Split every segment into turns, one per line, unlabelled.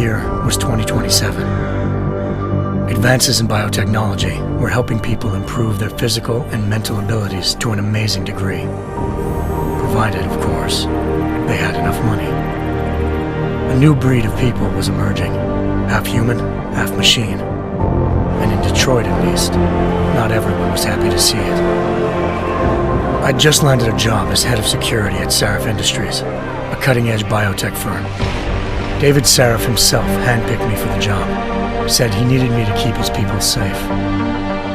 year was 2027. Advances in biotechnology were helping people improve their physical and mental abilities to an amazing degree. Provided, of course, they had enough money. A new breed of people was emerging, half human, half machine. And in Detroit, at least, not everyone was happy to see it. I'd just landed a job as head of security at Sarif Industries, a cutting-edge biotech firm. David Sarif himself handpicked me for the job, said he needed me to keep his people safe.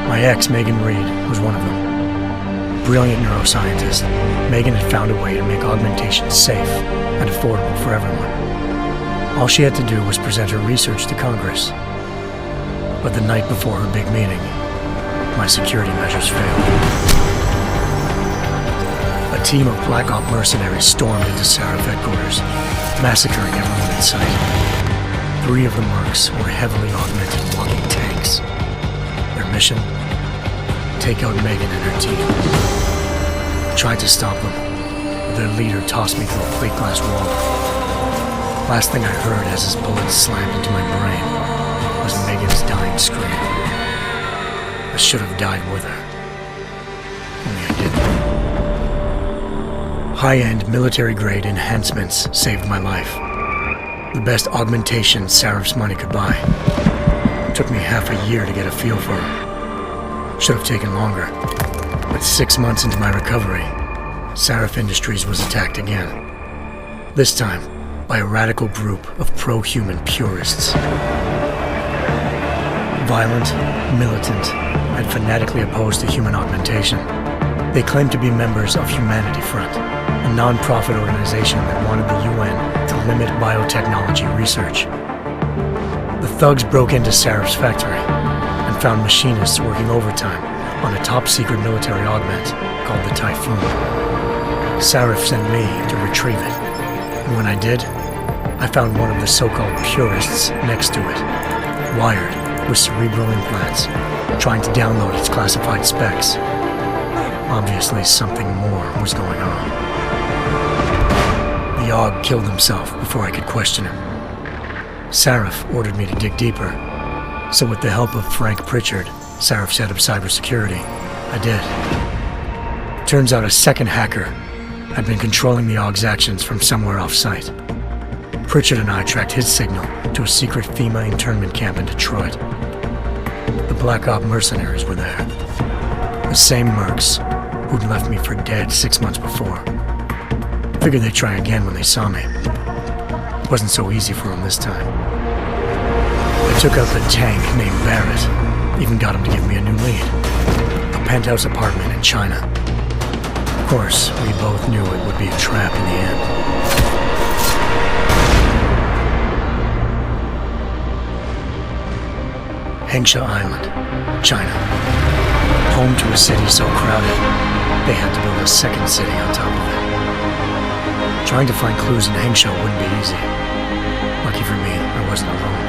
My ex, Megan Reed, was one of them. Brilliant neuroscientist, Megan had found a way to make augmentation safe and affordable for everyone. All she had to do was present her research to Congress. But the night before her big meeting, my security measures failed. A team of Black Op mercenaries stormed into Sarif headquarters, massacring everyone in sight. 3 of the mercs were heavily augmented walking tanks. Their mission? Take out Megan and her team. I tried to stop them, but their leader tossed me through a plate glass wall. Last thing I heard as his bullets slammed into my brain was Megan's dying scream. I should have died with her. Only I didn't. High-end military-grade enhancements saved my life. The best augmentation Sarif's money could buy. It took me half a year to get a feel for her. Should have taken longer. But 6 months into my recovery, Sarif Industries was attacked again. This time, by a radical group of pro-human purists. Violent, militant, and fanatically opposed to human augmentation. They claimed to be members of Humanity Front, a non-profit organization that wanted the UN to limit biotechnology research. The thugs broke into Sarif's factory and found machinists working overtime on a top-secret military augment called the Typhoon. Sarif sent me to retrieve it, and when I did, I found one of the so-called purists next to it, wired with cerebral implants, trying to download its classified specs. Obviously, something more was going on. The AUG killed himself before I could question him. Sarif ordered me to dig deeper, so with the help of Frank Pritchard, Sarif's head of cybersecurity, I did. Turns out a second hacker had been controlling the AUG's actions from somewhere off-site. Pritchard and I tracked his signal to a secret FEMA internment camp in Detroit. The Black Op mercenaries were there. The same mercs who'd left me for dead 6 months before. Figured they'd try again when they saw me. It wasn't so easy for them this time. I took out the tank named Barrett, even got him to give me a new lead. A penthouse apartment in China. Of course, we both knew it would be a trap in the end. Hengsha Island, China. Home to a city so crowded, they had to build a second city on top of it. Trying to find clues in Hengsha wouldn't be easy. Lucky for me, I wasn't alone.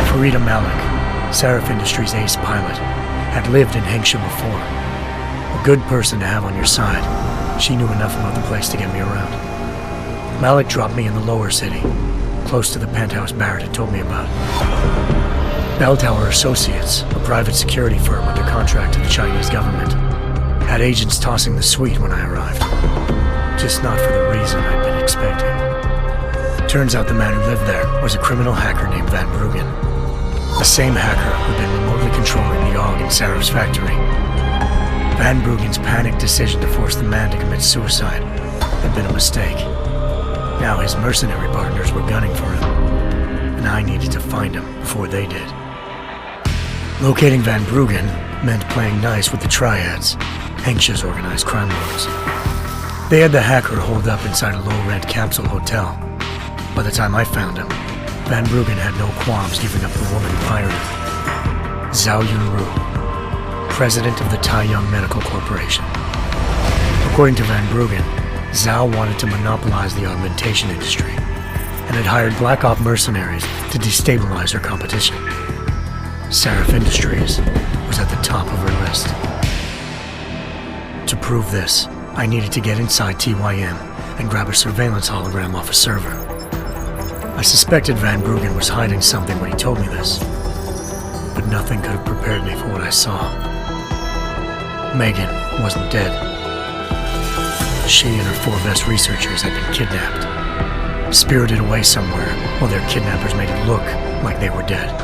Farida Malik, Sarif Industries' ace pilot, had lived in Hengsha before. A good person to have on your side. She knew enough about the place to get me around. Malik dropped me in the lower city, close to the penthouse Barrett had told me about. Bell Tower Associates, a private security firm under contract to the Chinese government, had agents tossing the suite when I arrived. Just not for the reason I'd been expecting. Turns out the man who lived there was a criminal hacker named Van Bruggen. The same hacker who'd been remotely controlling the AUG in Sarif's factory. Van Bruggen's panicked decision to force the man to commit suicide had been a mistake. Now his mercenary partners were gunning for him, and I needed to find him before they did. Locating Van Bruggen meant playing nice with the Triads, Hengsha's organized crime lords. They had the hacker holed up inside a low-rent capsule hotel. By the time I found him, Van Bruggen had no qualms giving up the woman who hired him. Zhao Yunru, president of the Taiyang Medical Corporation. According to Van Bruggen, Zhao wanted to monopolize the augmentation industry and had hired Black Op mercenaries to destabilize her competition. Sarif Industries was at the top of her list. To prove this, I needed to get inside TYM and grab a surveillance hologram off a server. I suspected Van Bruggen was hiding something when he told me this, but nothing could have prepared me for what I saw. Megan wasn't dead. She and her 4 best researchers had been kidnapped, spirited away somewhere while their kidnappers made it look like they were dead.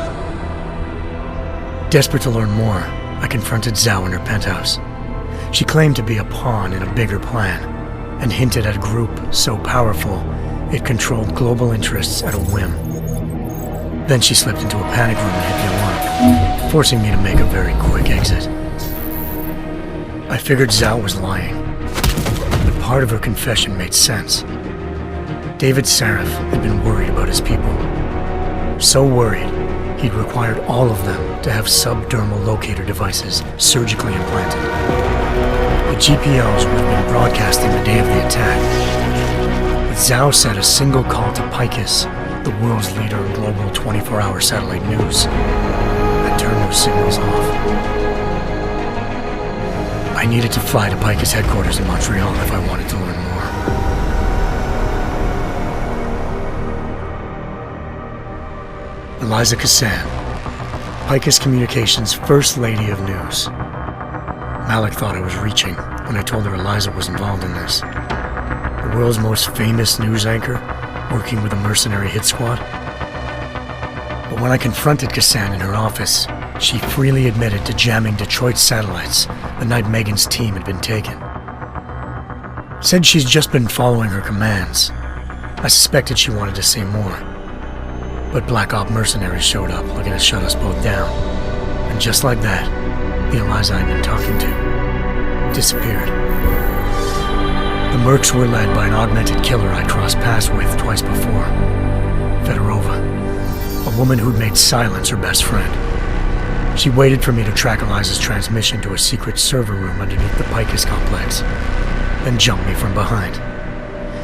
Desperate to learn more, I confronted Zhao in her penthouse. She claimed to be a pawn in a bigger plan, and hinted at a group so powerful it controlled global interests at a whim. Then she slipped into a panic room and hit the alarm, forcing me to make a very quick exit. I figured Zhao was lying, but part of her confession made sense. David Sarif had been worried about his people. So worried, he'd required all of them to have subdermal locator devices surgically implanted. The GPLs would have been broadcasting the day of the attack, but Zhao said a single call to Picus, the world's leader in global 24-hour satellite news, had turned those signals off. I needed to fly to Picus headquarters in Montreal if I wanted to learn more. Eliza Cassan, Picus Communications' First Lady of News. Malik thought I was reaching when I told her Eliza was involved in this. The world's most famous news anchor, working with a mercenary hit squad. But when I confronted Cassan in her office, she freely admitted to jamming Detroit's satellites the night Megan's team had been taken. Said she's just been following her commands. I suspected she wanted to say more. But Black Op mercenaries showed up looking to shut us both down. And just like that, the Eliza I'd been talking to disappeared. The Mercs were led by an augmented killer I crossed paths with twice before, Fedorova, a woman who'd made silence her best friend. She waited for me to track Eliza's transmission to a secret server room underneath the Picus complex, then jumped me from behind.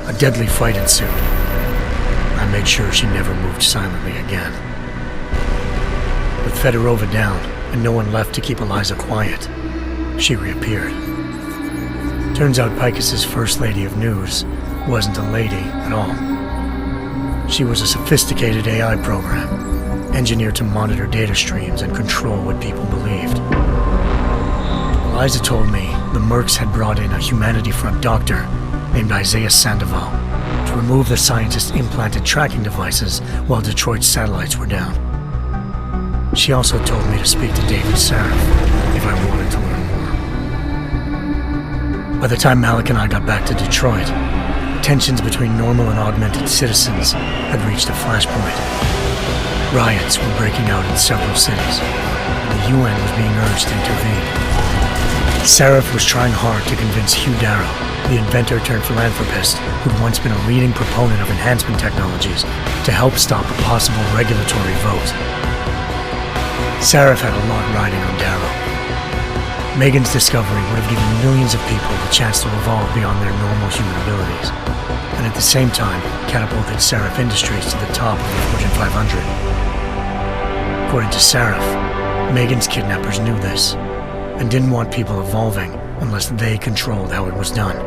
A deadly fight ensued. I made sure she never moved silently again. With Fedorova down, and no one left to keep Eliza quiet, she reappeared. Turns out Picus's First Lady of News wasn't a lady at all. She was a sophisticated AI program, engineered to monitor data streams and control what people believed. Eliza told me the Mercs had brought in a Humanity Front doctor named Isaiah Sandoval to remove the scientist's implanted tracking devices while Detroit's satellites were down. She also told me to speak to David Sarif if I wanted to learn more. By the time Malik and I got back to Detroit, tensions between normal and augmented citizens had reached a flashpoint. Riots were breaking out in several cities, and the UN was being urged to intervene. Sarif was trying hard to convince Hugh Darrow, the inventor-turned-philanthropist who'd once been a leading proponent of enhancement technologies, to help stop a possible regulatory vote. Sarif had a lot riding on Darrow. Megan's discovery would have given millions of people the chance to evolve beyond their normal human abilities, and at the same time catapulted Sarif Industries to the top of the Fortune 500. According to Sarif, Megan's kidnappers knew this, and didn't want people evolving unless they controlled how it was done.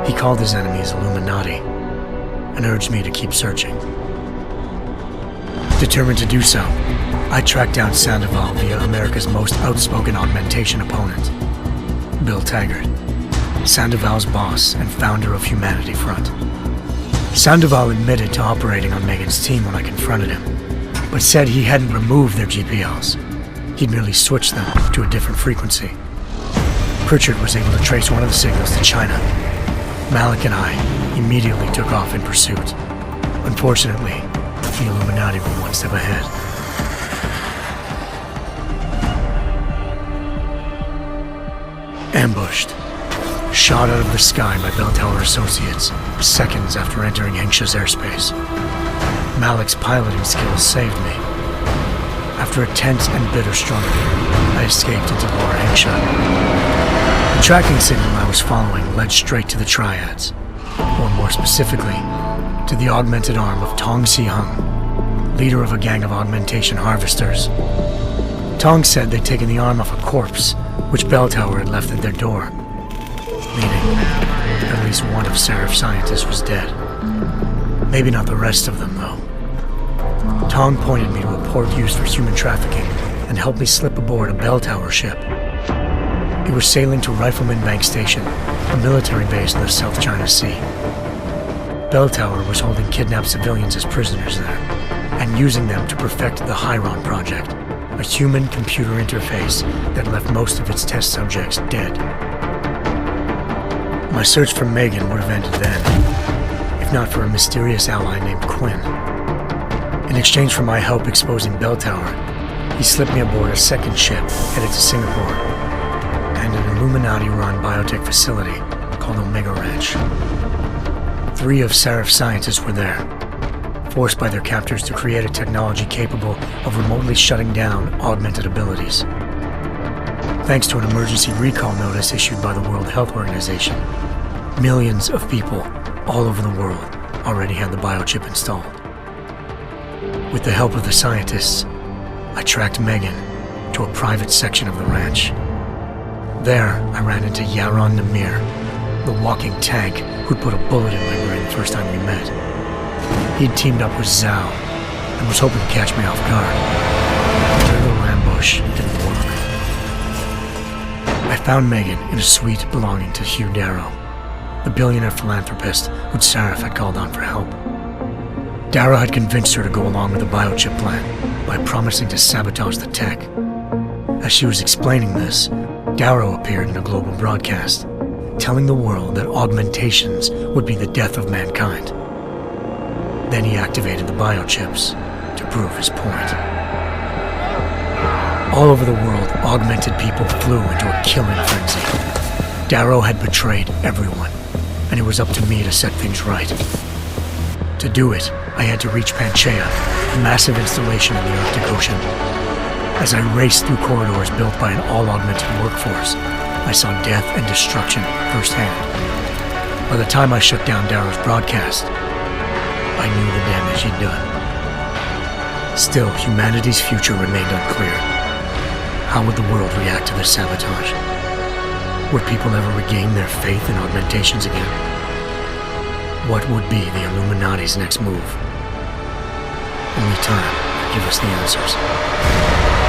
He called his enemies Illuminati, and urged me to keep searching. Determined to do so, I tracked down Sandoval via America's most outspoken augmentation opponent, Bill Taggart, Sandoval's boss and founder of Humanity Front. Sandoval admitted to operating on Megan's team when I confronted him, but said he hadn't removed their GPLs. He'd merely switched them to a different frequency. Pritchard was able to trace one of the signals to China. Malik and I immediately took off in pursuit. Unfortunately, the Illuminati were one step ahead. Ambushed. Shot out of the sky by Bell Tower Associates, seconds after entering Hengsha's airspace. Malik's piloting skills saved me. After a tense and bitter struggle, I escaped into Lower Hengsha. The tracking signal I was following led straight to the Triads, or more specifically, to the augmented arm of Tong Si-hung, leader of a gang of augmentation harvesters. Tong said they'd taken the arm off a corpse, which Bell Tower had left at their door, meaning at least one of Sarif's scientists was dead. Maybe not the rest of them, though. Tong pointed me to a port used for human trafficking and helped me slip aboard a bell tower ship. It was sailing to Rifleman Bank Station, a military base in the South China Sea. Bell Tower was holding kidnapped civilians as prisoners there, and using them to perfect the Hyron Project, a human-computer interface that left most of its test subjects dead. My search for Megan would have ended then, if not for a mysterious ally named Quinn. In exchange for my help exposing Bell Tower, he slipped me aboard a second ship headed to Singapore and an Illuminati-run biotech facility called Omega Ranch. 3 of Serif's scientists were there, forced by their captors to create a technology capable of remotely shutting down augmented abilities. Thanks to an emergency recall notice issued by the World Health Organization, millions of people all over the world already had the biochip installed. With the help of the scientists, I tracked Megan to a private section of the ranch. There, I ran into Yaron Namir, the walking tank who'd put a bullet in my brain the first time we met. He'd teamed up with Zhao and was hoping to catch me off guard. Their little ambush didn't work. I found Megan in a suite belonging to Hugh Darrow, the billionaire philanthropist who'd Serif had called on for help. Darrow had convinced her to go along with the biochip plan by promising to sabotage the tech. As she was explaining this, Darrow appeared in a global broadcast, telling the world that augmentations would be the death of mankind. Then he activated the biochips to prove his point. All over the world, augmented people flew into a killing frenzy. Darrow had betrayed everyone, and it was up to me to set things right. To do it, I had to reach Panchaea, a massive installation in the Arctic Ocean. As I raced through corridors built by an all-augmented workforce, I saw death and destruction firsthand. By the time I shut down Darrow's broadcast, I knew the damage he'd done. Still, humanity's future remained unclear. How would the world react to this sabotage? Would people ever regain their faith in augmentations again? What would be the Illuminati's next move? Only time could give us the answers.